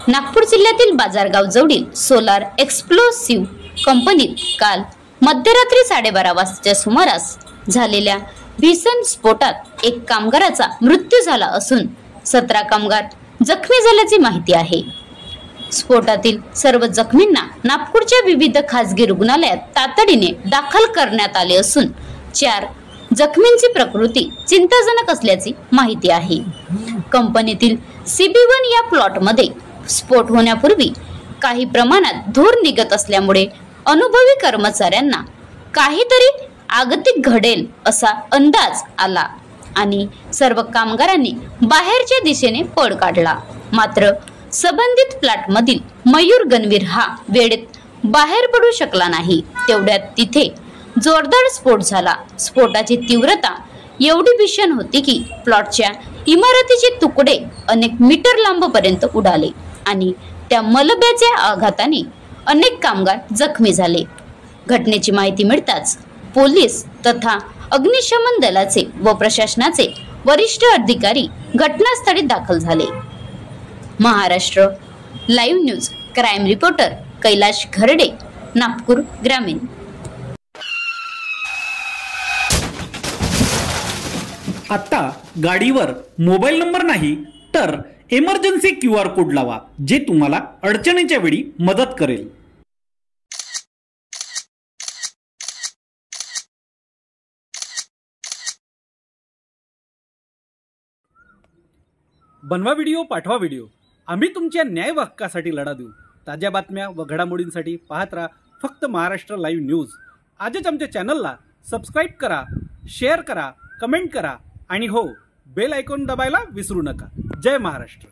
नागपूर जिल्ह्यातील बाजारगाव जवळील सोलार एक्सप्लोसिव्ह कंपनीत काल मध्यरात्री 12:30 वाजताच्या सुमारास झालेल्या भीषण स्फोटात एक कामगाराचा मृत्यू झाला असून 17 कामगार जखमी झाल्याची माहिती आहे। स्फोटातील सर्व जखमींना नागपूरच्या विविध खासगी रुग्णालयात तातडीने दाखल करण्यात आले असून 4 जखमींची प्रकृती चिंताजनक असल्याची माहिती आहे। कंपनीतील CB1 या प्लॉटमध्ये स्फोट होण्यापूर्वी काही प्रमाणात धूर निघत असल्यामुळे अनुभवी कर्मचाऱ्यांना काहीतरी आगतिक घडेल असा अंदाज आला आणि सर्व कामगारांनी बाहेरच्या दिशेने पळ काढला। मात्र संबंधित प्लॉटमधील मयूर गणवीर हा वेळेत बाहेर पडू शकला नाही। तेवढ्यात तिथे जोरदार स्फोट झाला। स्फोटाची तीव्रता एवढी भीषण होती की प्लॉटच्या इमारतीचे तुकडे अनेक मीटर लांबपर्यंत उडाले आणि त्या मलब्याच्या आघाताने अनेक कामगार जखमी झाले। घटनेची माहिती मिळताच पोलीस तथा अग्निशमन दलाचे व प्रशासनाचे वरिष्ठ अधिकारी घटनास्थळी दाखल झाले। Maharashtra live news crime reporter Kailash Gharde, Nagpur ग्रामीण। आता गाडीवर मोबाईल नंबर नाही तर इमर्जन्सी QR कोड लावा, जे तुम्हाला अडचणीच्या वेळी मदत करेल। बनवा व्हिडिओ, पाठवा व्हिडिओ, आम्ही तुमच्या न्याय हक्कासाठी लढा देऊ। ताज्या बातम्या व घडामोडींसाठी पाहत राहा फक्त महाराष्ट्र लाईव्ह न्यूज। आजच आमच्या चॅनलला सबस्क्राईब करा, शेअर करा, कमेंट करा आणि हो, बेल आयकॉन दबायला विसरू नका। जय महाराष्ट्र।